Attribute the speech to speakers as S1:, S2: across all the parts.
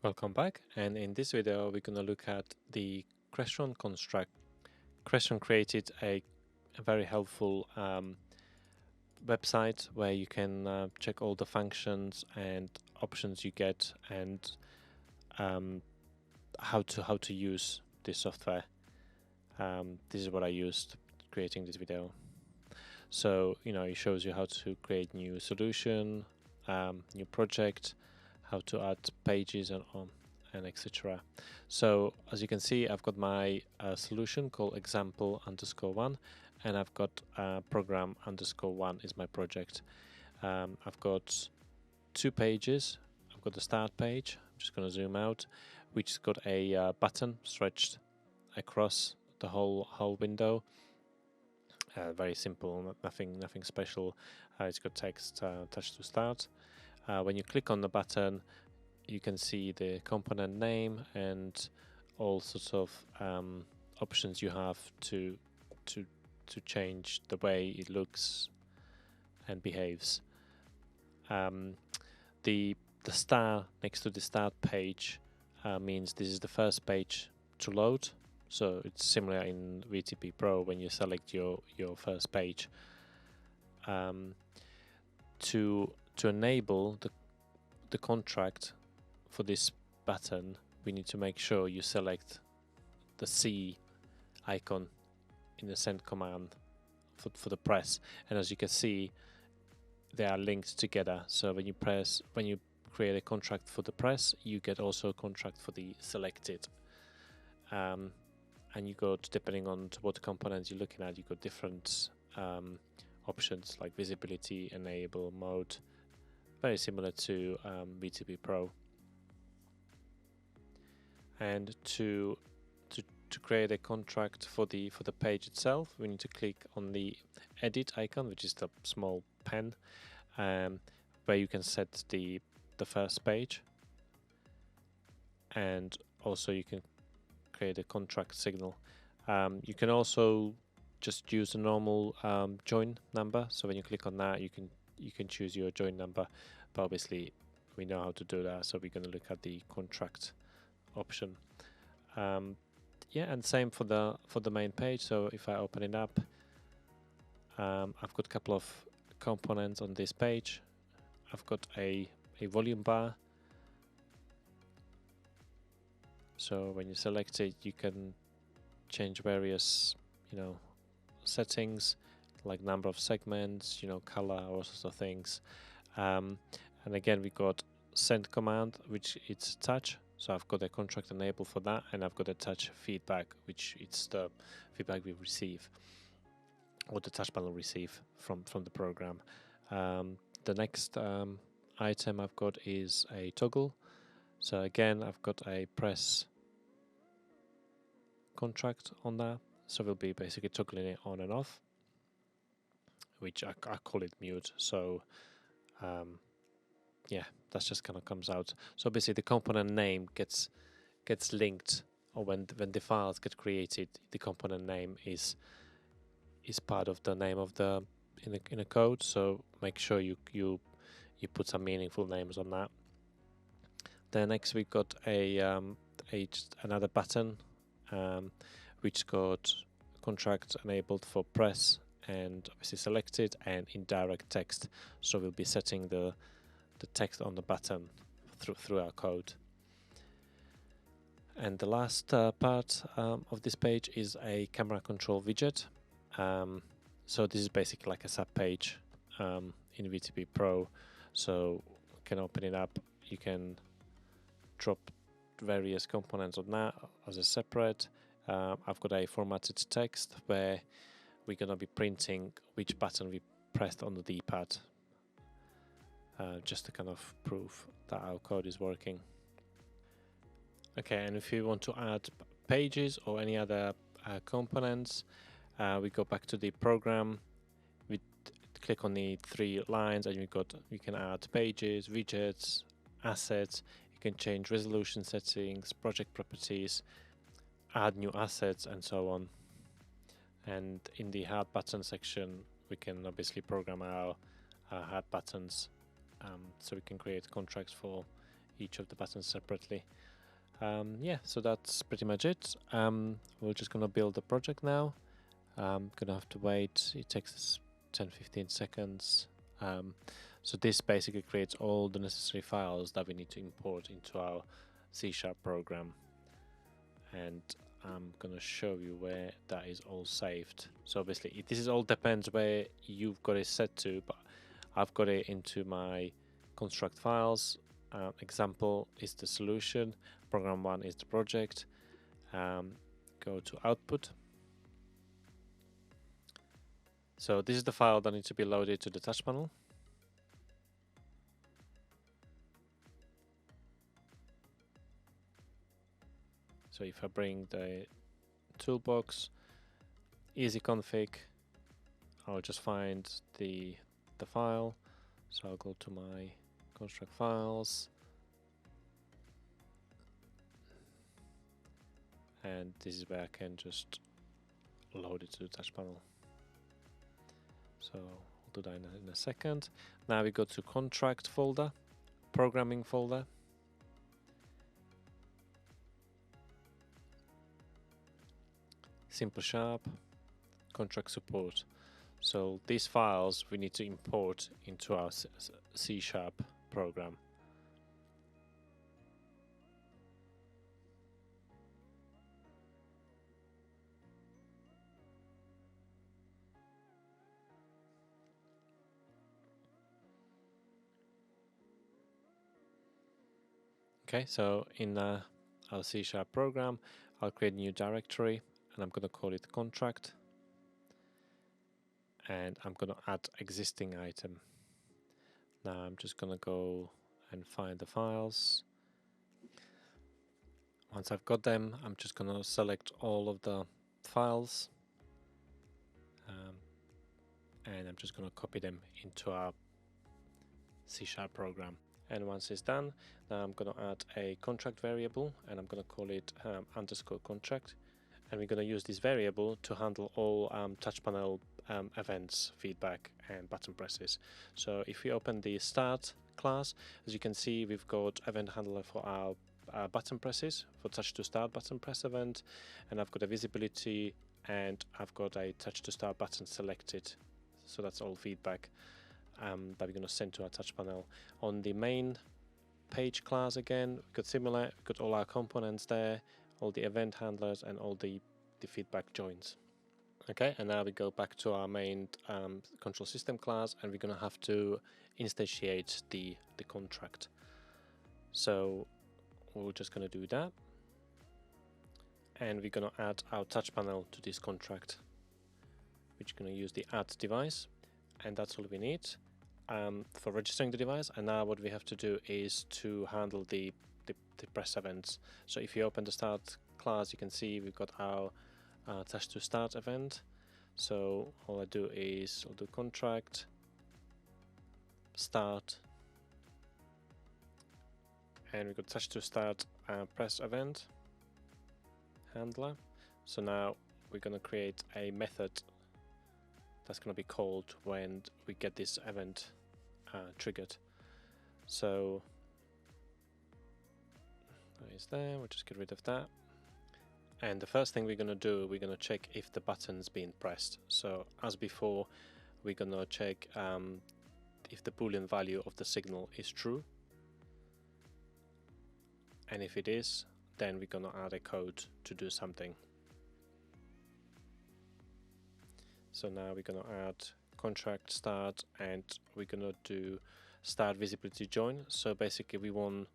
S1: Welcome back, and in this video we're going to look at the Crestron construct. Crestron created a very helpful website where you can check all the functions and options you get, and how to use this software. This is what I used creating this video. So it shows you how to create new solution, new project, how to add pages and etc. So as you can see, I've got my solution called example_1, and I've got program_1 is my project. I've got 2 pages. I've got the start page. I'm just going to zoom out, which has got a button stretched across the whole window. Very simple, nothing special. It's got text attached to start. When you click on the button, you can see the component name and all sorts of options you have to change the way it looks and behaves. The star next to the start page means this is the first page to load. So it's similar in VTP Pro when you select your first page. To enable the contract for this button, we need to make sure you select the C icon in the send command for the press, and as you can see, they are linked together. So when you create a contract for the press, you get also a contract for the selected. And you got, depending on what components you're looking at, you got different options like visibility, enable, mode, very similar to VTP Pro. And to create a contract for the page itself, we need to click on the edit icon, which is the small pen, where you can set the first page, and also you can create a contract signal. You can also just use a normal join number. So when you click on that, you can choose your join number, but obviously we know how to do that, so we're going to look at the contract option. And same for the main page. So if I open it up, I've got a couple of components on this page. I've got a volume bar. So when you select it, you can change various settings like number of segments, color, all sorts of things. And again, we got send command, which it's touch. So I've got a contract enabled for that, and I've got a touch feedback, which it's the feedback we receive, or the touch panel receive from the program. The next item I've got is a toggle. So again, I've got a press contract on that. So we'll be basically toggling it on and off, which I call it mute. So that just kind of comes out. So basically the component name gets linked, or when the files get created, the component name is part of the name of the in a code. So make sure you put some meaningful names on that. Then next we got another button, which got contract enabled for press and obviously selected, and indirect text. So we'll be setting the text on the button through our code. And the last part of this page is a camera control widget. So this is basically like a sub page in VTP Pro. So you can open it up. You can drop various components on that as a separate. I've got a formatted text where we're going to be printing which button we pressed on the D-pad, just to kind of prove that our code is working. Okay, and if you want to add pages or any other components, we go back to the program. We click on the 3 lines, and you can add pages, widgets, assets. You can change resolution settings, project properties, add new assets, and so on. And in the hard button section, we can obviously program our hard buttons, so we can create contracts for each of the buttons separately. Yeah, so that's pretty much it. We're just gonna build the project now. Gonna have to wait. It takes us 10-15 seconds. So this basically creates all the necessary files that we need to import into our C# program, and I'm gonna show you where that is all saved. So obviously this is all depends where you've got it set to, but I've got it into my construct files. Example is the solution, program 1 is the project. Go to output. So this is the file that needs to be loaded to the touch panel. So if I bring the toolbox, easy config, I'll just find the file. So I'll go to my construct files, and this is where I can just load it to the touch panel. So I'll do that in a second. Now we go to contract folder, programming folder. Simple Sharp, contract support. So these files we need to import into our C# program. Okay, so in our C# program, I'll create a new directory, and I'm going to call it contract, and I'm going to add existing item. Now I'm just going to go and find the files. Once I've got them, I'm just going to select all of the files, and I'm just going to copy them into our C# program. And once it's done, now I'm going to add a contract variable, and I'm going to call it underscore contract. And we're going to use this variable to handle all touch panel events, feedback, and button presses. So if we open the start class, as you can see, we've got event handler for our button presses, for touch to start button press event, and I've got a visibility, and I've got a touch to start button selected. So that's all feedback that we're going to send to our touch panel. On the main page class again, we've got similar, we've got all our components there, all the event handlers and all the feedback joins. Okay, and now we go back to our main control system class, and we're going to have to instantiate the contract. So we're just going to do that, and we're going to add our touch panel to this contract, which is going to use the add device, and that's all we need for registering the device. And now what we have to do is to handle the press events. So if you open the start class, you can see we've got our touch to start event. So all I do is I'll do contract start, and we've got touch to start press event handler. So now we're going to create a method that's going to be called when we get this event triggered. So that is there, we'll just get rid of that. And the first thing we're going to do, we're going to check if the button's been pressed. So as before, we're going to check if the Boolean value of the signal is true. And if it is, then we're going to add a code to do something. So now we're going to add contract start, and we're going to do start visibility join. So basically we want,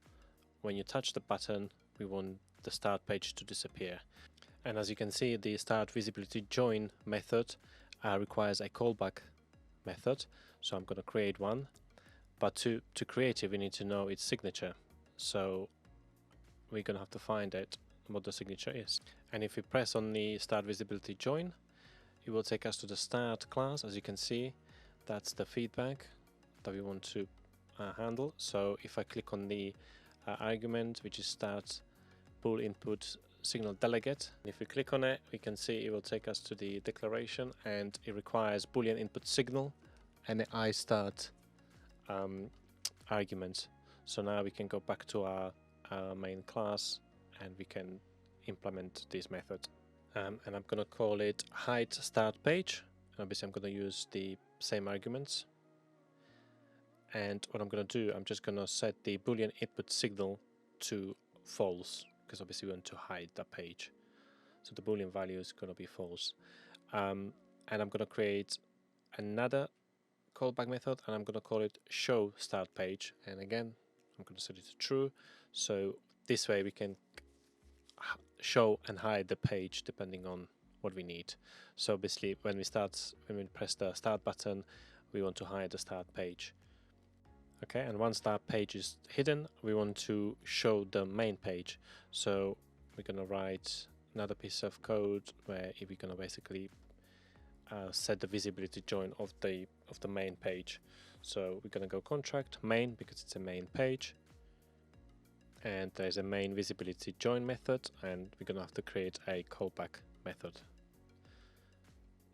S1: when you touch the button, we want the start page to disappear. And as you can see, the start visibility join method requires a callback method. So I'm going to create one, but to create it, we need to know its signature. So we're going to have to find it, what the signature is. And if we press on the start visibility join, it will take us to the start class. As you can see, that's the feedback that we want to handle. So if I click on the argument, which is start bool input signal delegate, if we click on it, we can see it will take us to the declaration, and it requires Boolean input signal and the I start argument. So now we can go back to our main class and we can implement this method. And I'm gonna call it hide start page. Obviously I'm gonna use the same arguments. And what I'm gonna do, I'm just gonna set the Boolean input signal to false, because obviously we want to hide that page. So the Boolean value is gonna be false. And I'm gonna create another callback method, and I'm gonna call it show start page. And again, I'm gonna set it to true. So this way we can show and hide the page depending on what we need. So obviously when we press the start button, we want to hide the start page. Okay, and once that page is hidden, we want to show the main page. So we're gonna write another piece of code where we're gonna basically set the visibility join of the main page. So we're gonna go contract main because it's a main page, and there's a main visibility join method, and we're gonna have to create a callback method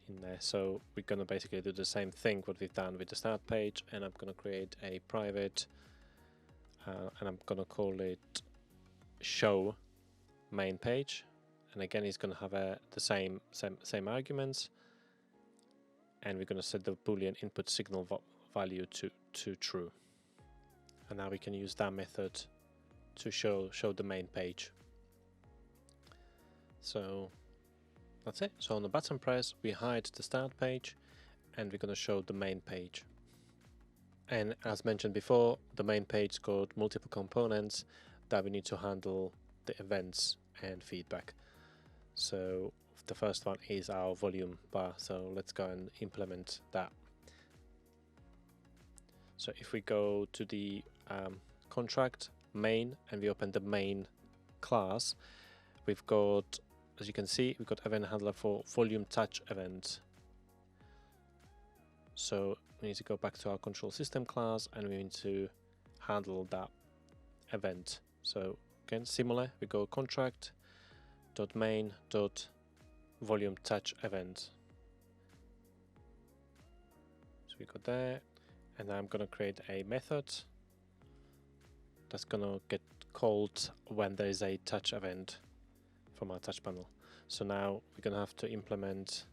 S1: in there. So we're gonna basically do the same thing what we've done with the start page, and I'm gonna create a private and I'm gonna call it show main page, and again it's gonna have the same arguments, and we're gonna set the Boolean input signal value to true, and now we can use that method to show the main page. So that's it. So on the button press we hide the start page and we're going to show the main page. And as mentioned before, the main page got multiple components that we need to handle the events and feedback. So the first one is our volume bar, so let's go and implement that. So if we go to the contract main and we open the main class, we've got, as you can see, we've got event handler for volume touch event. So we need to go back to our control system class and we need to handle that event. So again, similar, we go contract dot main dot volume touch event. So we got there, and now I'm gonna create a method that's gonna get called when there is a touch event from our touch panel. So now we're gonna have to implement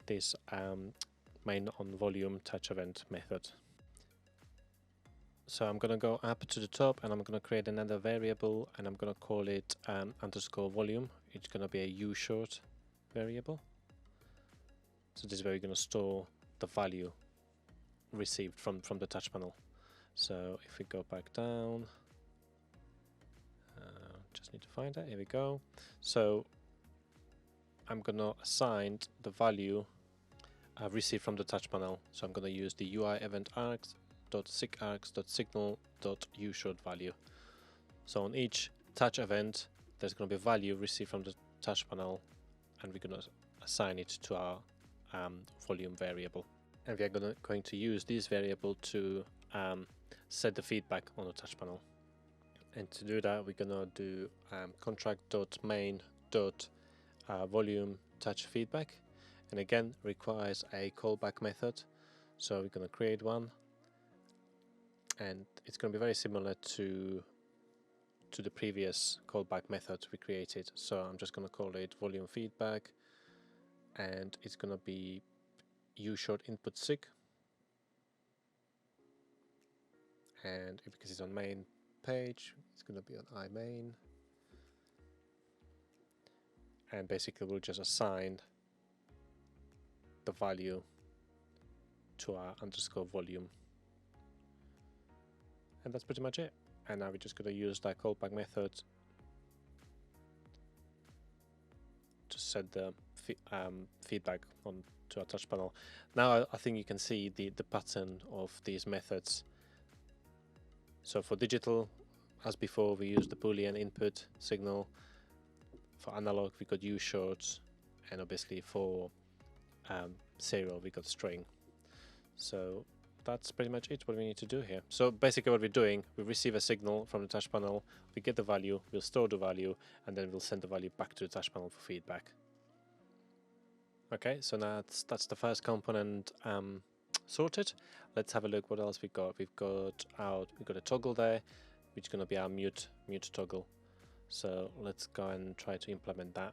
S1: this main on volume touch event method. So I'm gonna go up to the top and I'm gonna create another variable and I'm gonna call it underscore volume. It's gonna be a uShort variable. So this is where we're gonna store the value received from the touch panel. So if we go back down, just need to find it, here we go. So I'm gonna assign the value I've received from the touch panel. So I'm gonna use the UI event args.signal.uShort value. So on each touch event, there's gonna be a value received from the touch panel, and we're gonna assign it to our volume variable. And we are going to use this variable to set the feedback on the touch panel. And to do that, we're gonna do contract.main.volume touch feedback, and again requires a callback method. So we're gonna create one, and it's gonna be very similar to the previous callback method we created. So I'm just gonna call it volume feedback, and it's gonna be uShort input sig, and because it's on main page, it's going to be on iMain, and basically we'll just assign the value to our underscore volume, and that's pretty much it. And now we're just going to use that callback method to set the feedback on to our touch panel. Now I think you can see the pattern of these methods. So for digital, as before, we use the Boolean input signal. For analog, we got uShorts, and obviously for serial, we got string. So that's pretty much it, what we need to do here. So basically what we're doing, we receive a signal from the touch panel, we get the value, we'll store the value, and then we'll send the value back to the touch panel for feedback. Okay, so now that's the first component sorted. Let's have a look what else we got. We've got a toggle there, which is going to be our mute toggle. So let's go and try to implement that.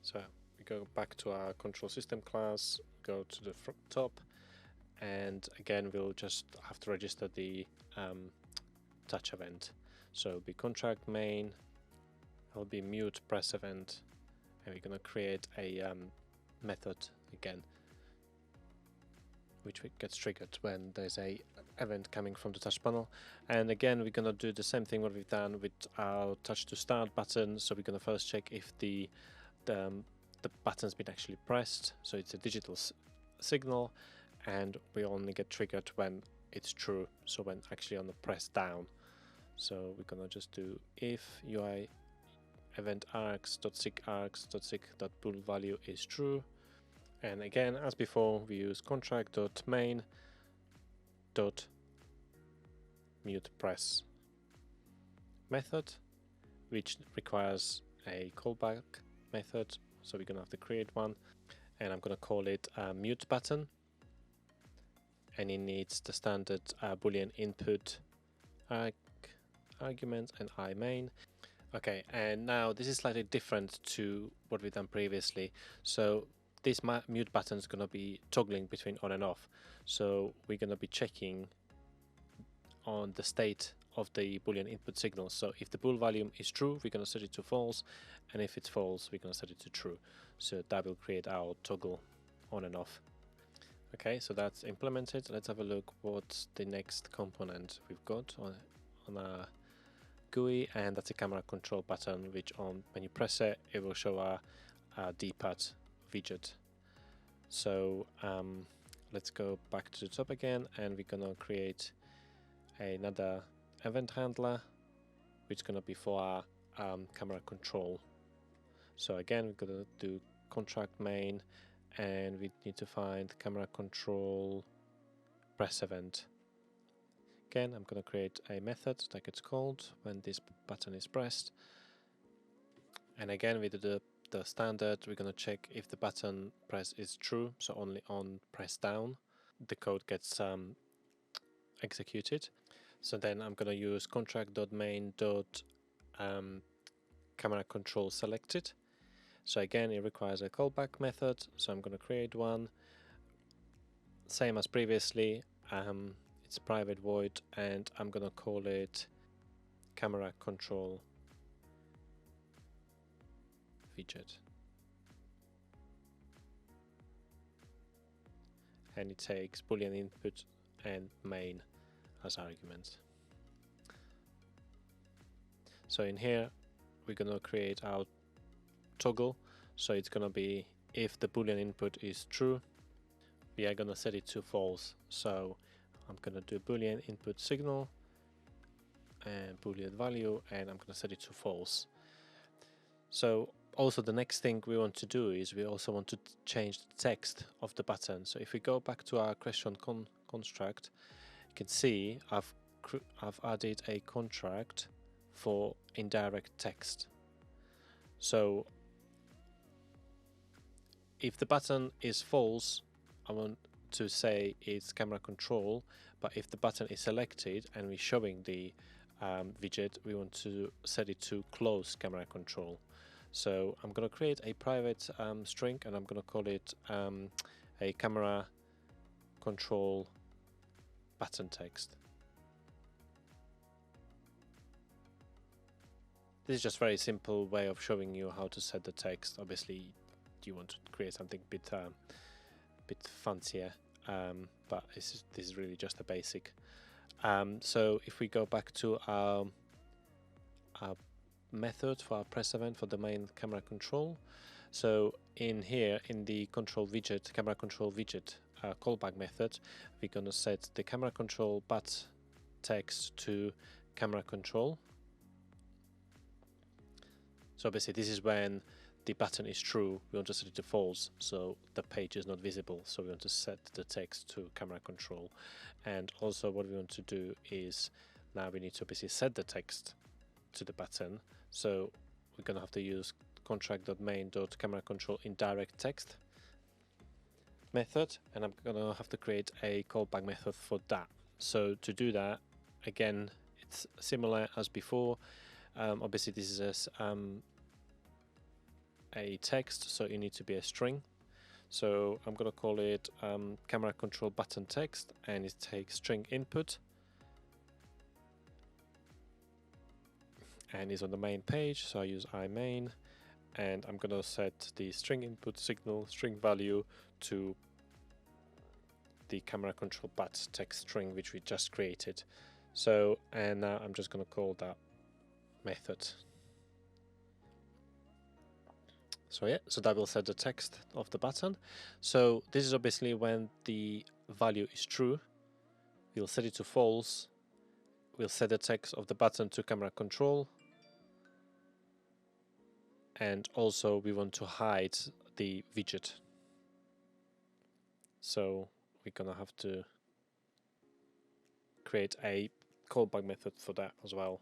S1: So we go back to our control system class, go to the top, and again we'll just have to register the touch event. So it'll be contract main, it'll be mute press event, and we're going to create a method again, which gets triggered when there's a event coming from the touch panel. And again we're going to do the same thing what we've done with our touch to start button. So we're going to first check if the button's been actually pressed, so it's a digital signal, and we only get triggered when it's true, so when actually on the press down. So we're gonna just do if UI event args.sig.bool value is true, and again as before we use contract.main.mute press method, which requires a callback method, so we're gonna have to create one, and I'm gonna call it mute button, and it needs the standard boolean input arguments and iMain. Okay, and now this is slightly different to what we've done previously. So this mute button is gonna be toggling between on and off, so we're gonna be checking on the state of the boolean input signal. So if the bool value is true, we're going to set it to false, and if it's false, we're going to set it to true. So that will create our toggle on and off. Okay, so that's implemented. Let's have a look what's the next component we've got on our GUI, and that's a camera control button, which when you press it, it will show our D-pad widget. So let's go back to the top again, and we're going to create another event handler, which is going to be for our camera control. So again, we're going to do contract main, and we need to find camera control press event. Again, I'm going to create a method that gets called when this button is pressed, and again we do the standard. We're going to check if the button press is true, so only on press down the code gets executed. So then I'm going to use contract.main.camera control selected. So again, it requires a callback method, so I'm going to create one. Same as previously, it's a private void, and I'm going to call it camera control widget. And it takes boolean input and main as arguments. So in here we're going to create our toggle, so it's going to be if the boolean input is true, we are going to set it to false. So I'm going to do boolean input signal and boolean value, and I'm going to set it to false. So also the next thing we want to do is we also want to change the text of the button. So if we go back to our Crestron construct, you can see I've added a contract for indirect text. So if the button is false, I want to say it's camera control, but if the button is selected and we're showing the widget, we want to set it to close camera control. So I'm going to create a private string, and I'm going to call it a camera control button text. This is just a very simple way of showing you how to set the text. Obviously you want to create something a bit fancier, but this is really just a basic. So if we go back to our method for our press event for the main camera control, so in here in the control widget, camera control widget callback method, we're going to set the camera control but text to camera control. So obviously this is when the button is true, we want to set it to false, so the page is not visible, so we want to set the text to camera control. And also what we want to do is now we need to obviously set the text to the button, so we're going to have to use contract.main.camera control indirect text. method, and I'm gonna have to create a callback method for that. So to do that, again, it's similar as before. Obviously this is a text, so it needs to be a string. So I'm gonna call it camera control button text, and it takes string input, and is on the main page, so I use iMain, and I'm gonna set the string input signal string value to the camera control but text string which we just created. So, and now I'm just gonna call that method. So yeah, so that will set the text of the button. So this is obviously when the value is true. We'll set it to false. We'll set the text of the button to camera control. And also we want to hide the widget. So we're gonna have to create a callback method for that as well.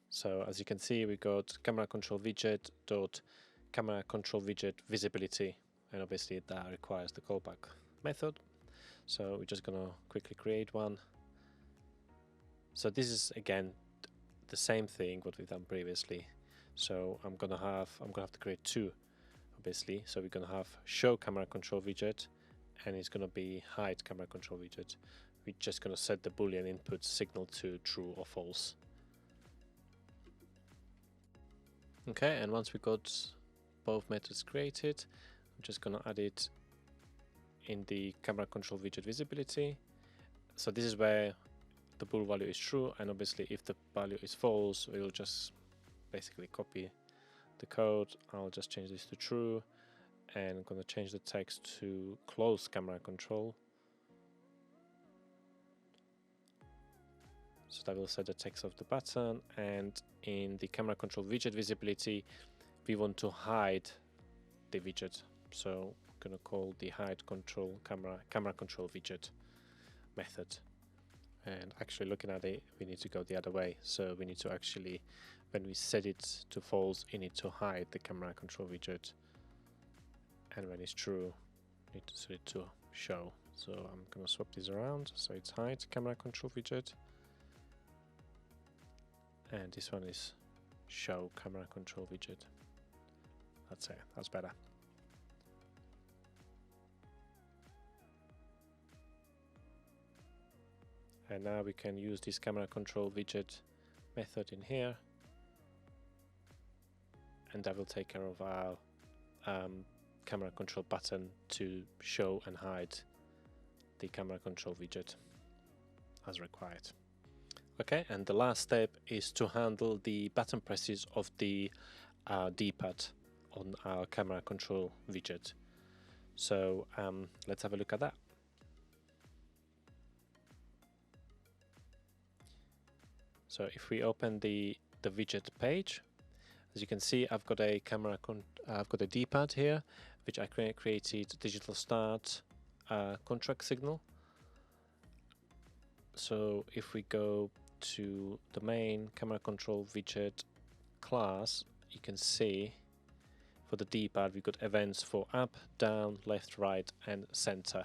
S1: So as you can see, we got camera control widget dot camera control widget visibility, and obviously that requires the callback method. So we're just gonna quickly create one. So this is again the same thing what we've done previously. So I'm gonna have to create two, obviously. So we're gonna have show camera control widget, and it's gonna be hide camera control widget. We're just gonna set the boolean input signal to true or false. Okay, and once we got both methods created, I'm just gonna add it in the camera control widget visibility. So this is where the bool value is true, and obviously if the value is false, we'll just basically copy the code. I'll just change this to true, and I'm gonna change the text to close camera control. So that will set the text of the button, and in the camera control widget visibility, we want to hide the widget. So I'm gonna call the hide control camera control widget method. And actually looking at it, we need to go the other way. So we need to actually, when we set it to false, we need to hide the camera control widget. And when it's true, we need to set it to show. So I'm gonna swap this around. So it's hide camera control widget. And this one is show camera control widget. That's it, that's better. And now we can use this camera control widget method in here, and that will take care of our camera control button to show and hide the camera control widget as required. Okay, and the last step is to handle the button presses of the D-pad on our camera control widget. So let's have a look at that. So if we open the widget page, as you can see, I've got a I've got a D-pad here, which I created digital start contract signal. So if we go to the main camera control widget class, you can see for the D-pad we've got events for up, down, left, right, and center.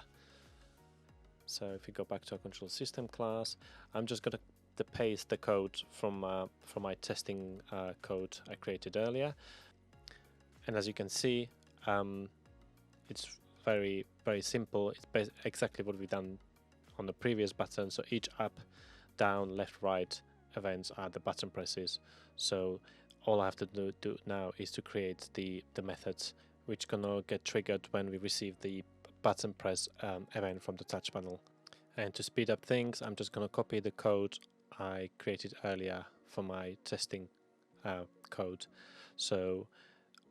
S1: So if we go back to our control system class, I'm just going to paste the code from my testing code I created earlier, and as you can see, it's very simple. It's exactly what we've done on the previous button. So each up, down, left, right events are the button presses. So all I have to do now is to create the methods which gonna get triggered when we receive the button press event from the touch panel. And to speed up things, I'm just gonna copy the code I created earlier for my testing code. So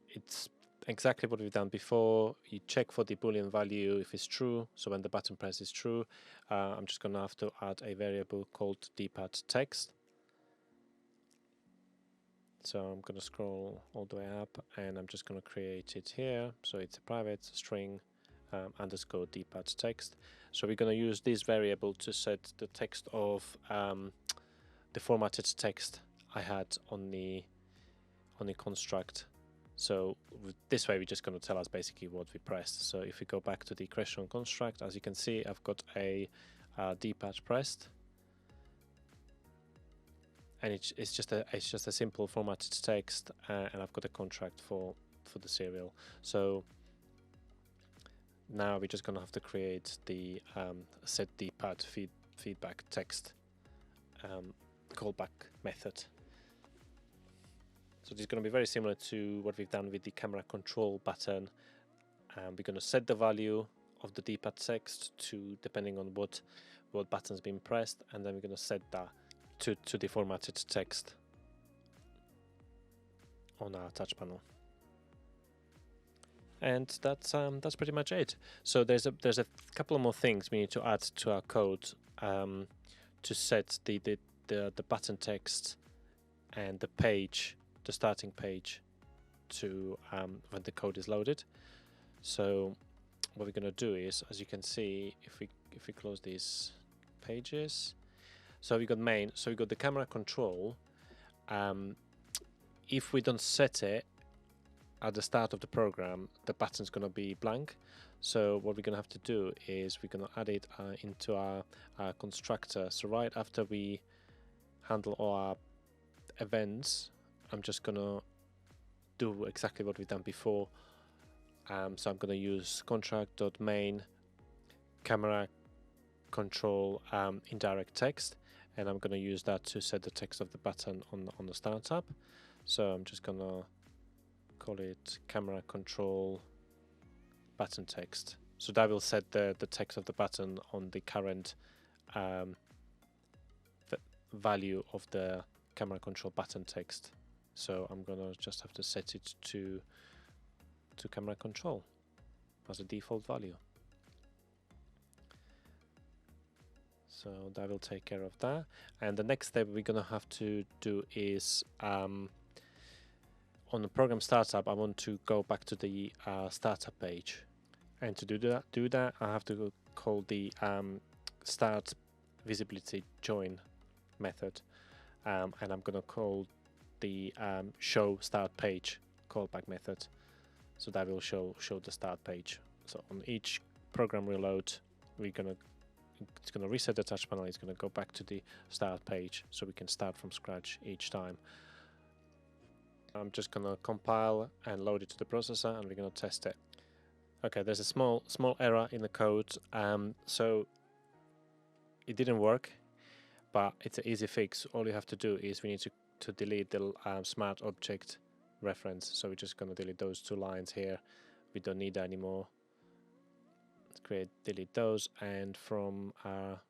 S1: it's exactly what we've done before. You check for the boolean value if it's true. So when the button press is true, I'm just gonna have to add a variable called dpad text. So I'm gonna scroll all the way up, and I'm just gonna create it here. So it's a private string underscore dpad text. So we're gonna use this variable to set the text of the formatted text I had on the construct So this way we're just going to tell us basically what we pressed. So if we go back to the Crestron construct, as you can see, I've got a D-pad pressed, and it's just a simple formatted text, and I've got a contract for the serial. So now we're just going to have to create the set D-pad feedback text callback method. So this is going to be very similar to what we've done with the camera control button. We're going to set the value of the D-pad text to depending on what button's been pressed, and then we're going to set that to the formatted text on our touch panel. And that's pretty much it. So there's a couple of more things we need to add to our code to set the button text and the page, the starting page, to when the code is loaded. So what we're going to do is, as you can see, if we close these pages, so we got main, so we got the camera control. If we don't set it at the start of the program, the button's going to be blank. So what we're going to have to do is we're going to add it into our constructor. So right after we handle all our events, I'm just going to do exactly what we've done before. So I'm going to use contract.main camera control indirect text, and I'm going to use that to set the text of the button on the startup. So I'm just going to call it camera control button text. So that will set the text of the button on the current value of the camera control button text. So I'm gonna just have to set it to camera control as a default value. So that will take care of that. And the next step we're gonna have to do is on the program startup, I want to go back to the startup page, and to do that I have to call the start visibility join method, and I'm gonna call the show start page callback method. So that will show the start page. So on each program reload, it's gonna reset the touch panel. It's gonna go back to the start page, so we can start from scratch each time. I'm just gonna compile and load it to the processor, and we're gonna test it. Okay, there's a small error in the code, so it didn't work, but it's an easy fix. All you have to do is we need to delete the smart object reference. So we're just gonna delete those two lines here. We don't need that anymore. Let's delete those, and from our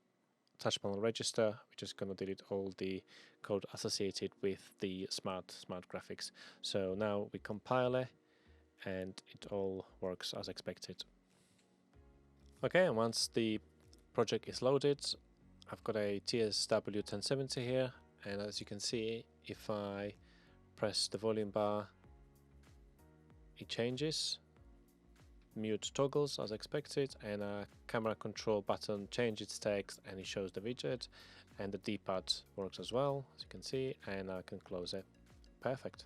S1: touch panel register, we're just gonna delete all the code associated with the smart graphics. So now we compile it, and it all works as expected. Okay, and once the project is loaded, I've got a TSW1070 here, and as you can see, if I press the volume bar, it changes, mute toggles as expected, and a camera control button changes text, and it shows the widget, and the D-pad works as well, as you can see, and I can close it. Perfect.